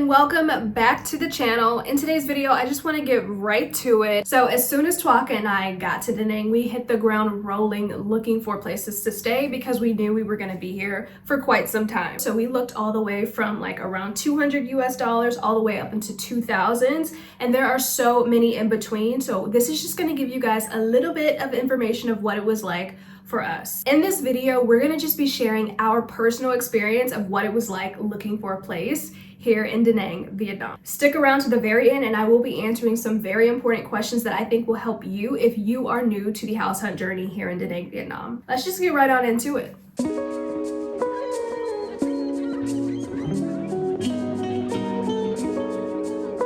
and welcome back to the channel. In today's video, I just want to get right to it. So as soon as Twaka and I got to Da Nang, we hit the ground rolling looking for places to stay because we knew we were going to be here for quite some time. So we looked all the way from like around 200 US dollars all the way up into 2000s, and there are so many in between. So this is just going to give you guys a little bit of information of what it was like for us. In this video, we're gonna just be sharing our personal experience of what it was like looking for a place here in Da Nang, Vietnam. Stick around to the very end and I will be answering some very important questions that I think will help you if you are new to the house hunt journey here in Da Nang, Vietnam. Let's just get right on into it.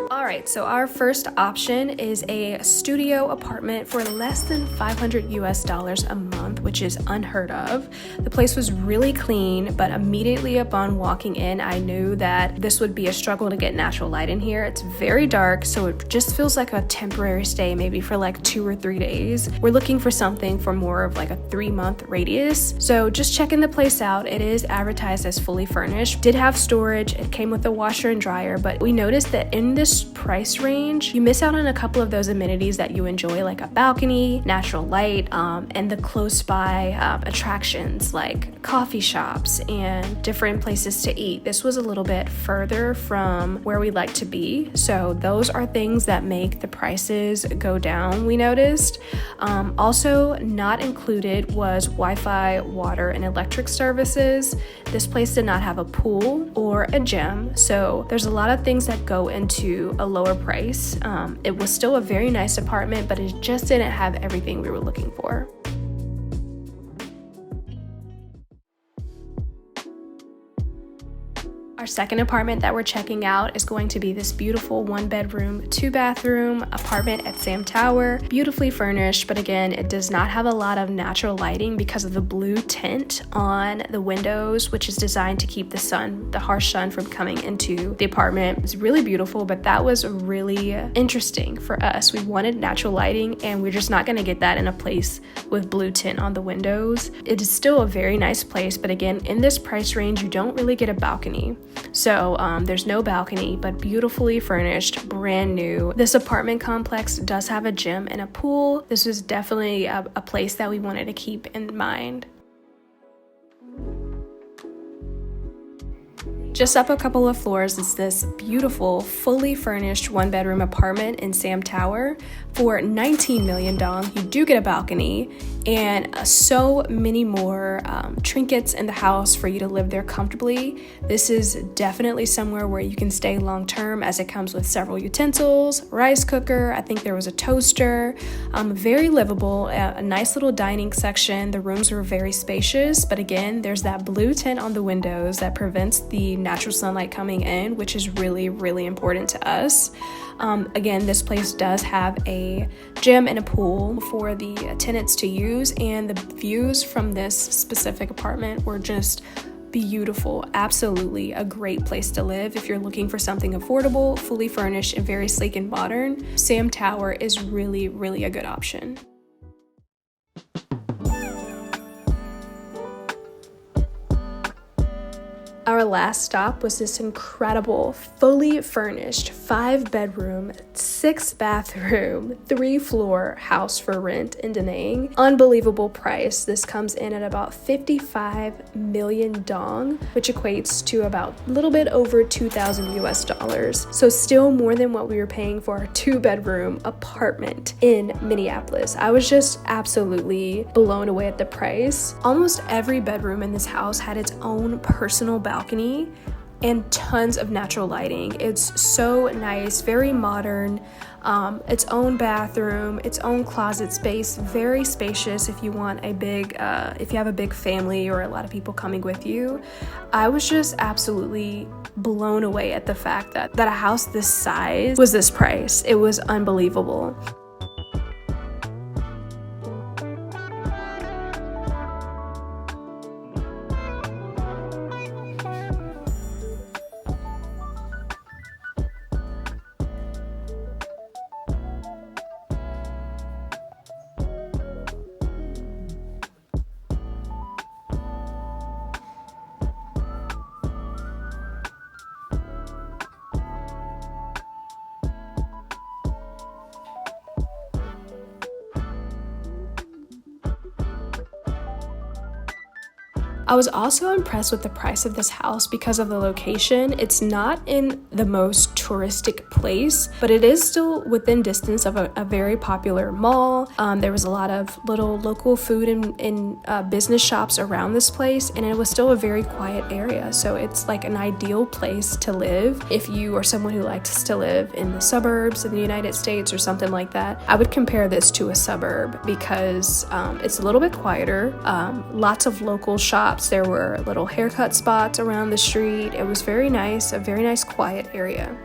Alright, so our first option is a studio apartment for less than 500 US dollars a month, which is unheard of. The place was really clean, but immediately upon walking in, I knew that this would be a struggle to get natural light in here. It's very dark, so it just feels like a temporary stay, maybe for like 2 or 3 days. We're looking for something for more of like a 3-month radius. So just checking the place out. It is advertised as fully furnished. Did have storage, it came with a washer and dryer, but we noticed that in this price range, you miss out on a couple of those amenities that you enjoy, like a balcony, natural light, and the close by attractions like coffee shops and different places to eat. This was a little bit further from where we like to be, so those are things that make the prices go down, we noticed. Also not included was Wi-Fi, water, and electric services. This place did not have a pool or a gym, so there's a lot of things that go into a lower price. It was still a very nice apartment, but it just didn't have everything we were looking for. Our second apartment that we're checking out is going to be this beautiful 1-bedroom, 2-bathroom apartment at Sam Tower. Beautifully furnished, but again, it does not have a lot of natural lighting because of the blue tint on the windows, which is designed to keep the harsh sun from coming into the apartment. It's really beautiful, but that was really interesting for us. We wanted natural lighting, and we're just not going to get that in a place with blue tint on the windows. It is still a very nice place, but again, in this price range, you don't really get a balcony. So there's no balcony, but beautifully furnished, brand new. This apartment complex does have a gym and a pool. This was definitely a place that we wanted to keep in mind. Just up a couple of floors is this beautiful, fully furnished 1-bedroom apartment in Sam Tower. For 19 million dong, you do get a balcony and so many more trinkets in the house for you to live there comfortably. This is definitely somewhere where you can stay long term, as it comes with several utensils, rice cooker, I think there was a toaster, very livable, a nice little dining section. The rooms were very spacious, but again, there's that blue tint on the windows that prevents the natural sunlight coming in, which is really, really important to us. Again, this place does have a gym and a pool for the tenants to use, and the views from this specific apartment were just beautiful. Absolutely a great place to live if you're looking for something affordable, fully furnished, and very sleek and modern. Sam Tower is really, really a good option. Our last stop was this incredible, fully furnished 5-bedroom, 6-bathroom, 3-floor house for rent in Da Nang. Unbelievable price. This comes in at about 55 million dong, which equates to about a little bit over 2,000 US dollars. So still more than what we were paying for our 2-bedroom apartment in Minneapolis. I was just absolutely blown away at the price. Almost every bedroom in this house had its own personal balcony and tons of natural lighting. It's so nice, very modern, its own bathroom, its own closet space, very spacious if you want a big, if you have a big family or a lot of people coming with you. I was just absolutely blown away at the fact that a house this size was this price. It was unbelievable. I was also impressed with the price of this house because of the location. It's not in the most touristic place, but it is still within distance of a very popular mall. There was a lot of little local food and business shops around this place, and it was still a very quiet area. So it's like an ideal place to live if you are someone who likes to live in the suburbs of the United States or something like that. I would compare this to a suburb because it's a little bit quieter. Lots of local shops. There were little haircut spots around the street. It was very nice, a very nice quiet area.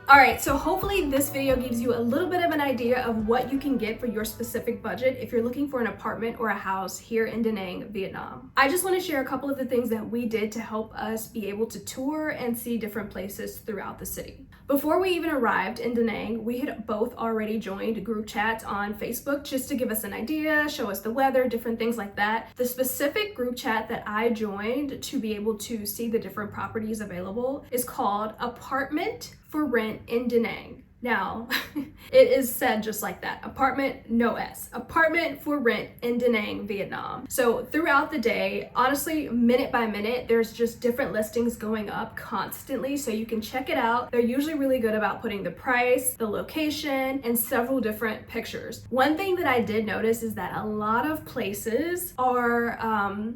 Alright, so hopefully this video gives you a little bit of an idea of what you can get for your specific budget if you're looking for an apartment or a house here in Da Nang, Vietnam. I just want to share a couple of the things that we did to help us be able to tour and see different places throughout the city. Before we even arrived in Da Nang, we had both already joined group chats on Facebook just to give us an idea, show us the weather, different things like that. The specific group chat that I joined to be able to see the different properties available is called Apartment for Rent in Da Nang. Now, it is said just like that. Apartment, no S. Apartment for rent in Da Nang, Vietnam. So throughout the day, honestly, minute by minute, there's just different listings going up constantly. So you can check it out. They're usually really good about putting the price, the location, and several different pictures. One thing that I did notice is that a lot of places are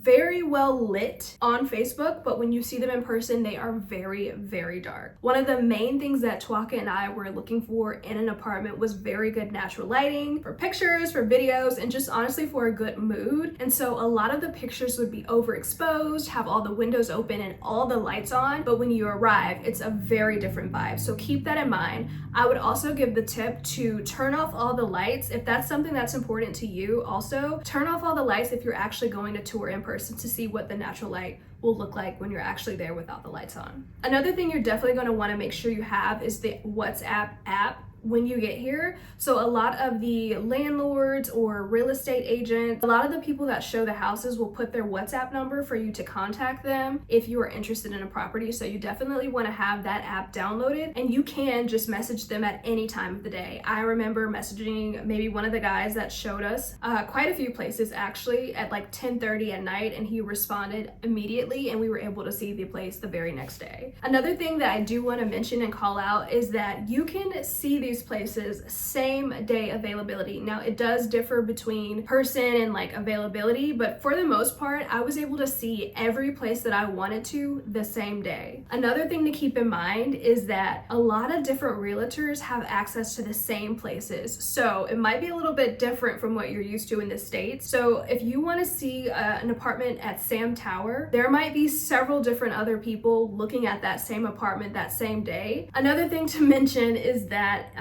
very well lit on Facebook, but when you see them in person, they are very, very dark. One of the main things that Tuaka and I were looking for in an apartment was very good natural lighting for pictures, for videos, and just honestly for a good mood. And so a lot of the pictures would be overexposed, have all the windows open and all the lights on, but when you arrive, it's a very different vibe. So keep that in mind. I would also give the tip to turn off all the lights. If that's something that's important to you, also turn off all the lights if you're actually going to tour in person to see what the natural light will look like when you're actually there without the lights on. Another thing you're definitely going to want to make sure you have is the WhatsApp app when you get here. So a lot of the landlords or real estate agents, a lot of the people that show the houses will put their WhatsApp number for you to contact them if you are interested in a property. So you definitely want to have that app downloaded, and you can just message them at any time of the day. I remember messaging maybe one of the guys that showed us quite a few places actually at like 10:30 at night, and he responded immediately and we were able to see the place the very next day. Another thing that I do want to mention and call out is that you can see these places same day availability. Now it does differ between person and like availability, but for the most part I was able to see every place that I wanted to the same day. Another thing to keep in mind is that a lot of different realtors have access to the same places, so it might be a little bit different from what you're used to in the States. So if you want to see an apartment at Sam Tower, there might be several different other people looking at that same apartment that same day. Another thing to mention is that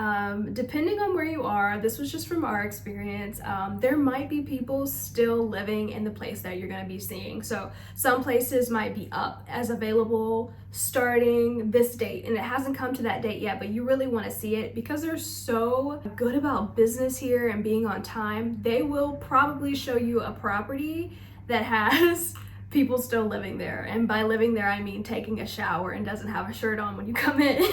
depending on where you are, this was just from our experience, there might be people still living in the place that you're going to be seeing. So some places might be up as available starting this date, and it hasn't come to that date yet, but you really want to see it because they're so good about business here and being on time. They will probably show you a property that has people still living there, and by living there I mean taking a shower and doesn't have a shirt on when you come in.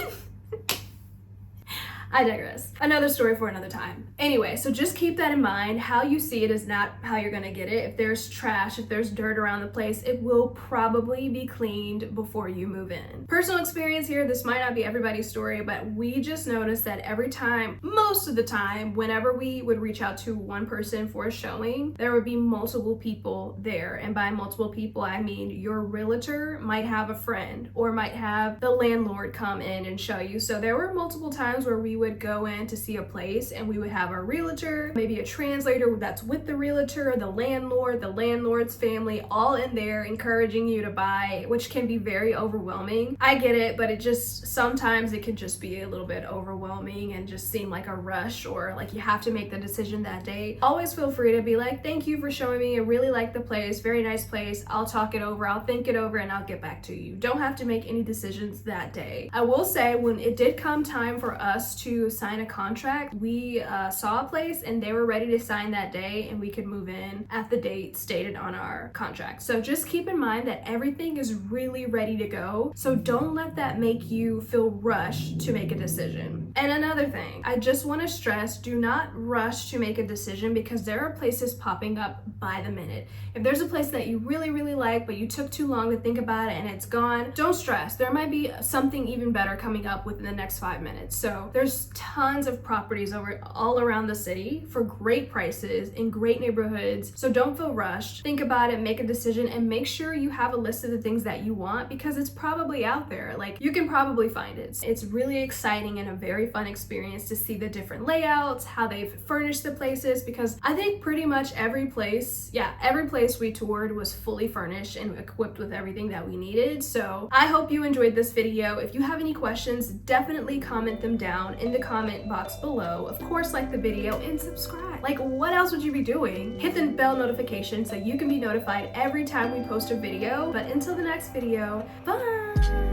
I digress. Another story for another time. Anyway, so just keep that in mind. How you see it is not how you're gonna get it. If there's trash, if there's dirt around the place, it will probably be cleaned before you move in. Personal experience here, this might not be everybody's story, but we just noticed that every time, most of the time, whenever we would reach out to one person for a showing, there would be multiple people there. And by multiple people, I mean your realtor might have a friend or might have the landlord come in and show you. So there were multiple times where we would go in to see a place and we would have a realtor, maybe a translator that's with the realtor, the landlord, the landlord's family, all in there encouraging you to buy, which can be very overwhelming. I get it, but it just, sometimes it can just be a little bit overwhelming and just seem like a rush, or like you have to make the decision that day. Always feel free to be like, thank you for showing me, I really like the place, very nice place, I'll talk it over, I'll think it over, and I'll get back to you. Don't have to make any decisions that day. I will say, when it did come time for us to to sign a contract, we saw a place and they were ready to sign that day and we could move in at the date stated on our contract. So just keep in mind that everything is really ready to go. So don't let that make you feel rushed to make a decision. And another thing, I just want to stress, do not rush to make a decision because there are places popping up by the minute. If there's a place that you really, really like, but you took too long to think about it and it's gone, don't stress. There might be something even better coming up within the next 5 minutes. So there's tons of properties all around the city for great prices in great neighborhoods. So don't feel rushed. Think about it, make a decision, and make sure you have a list of the things that you want because it's probably out there. Like, you can probably find it. It's really exciting and a very fun experience to see the different layouts, how they've furnished the places, because I think pretty much every place we toured was fully furnished and equipped with everything that we needed. So I hope you enjoyed this video. If you have any questions, definitely comment them down in the comment box below. Of course, like the video and subscribe. Like, what else would you be doing? Hit the bell notification so you can be notified every time we post a video. But until the next video, bye!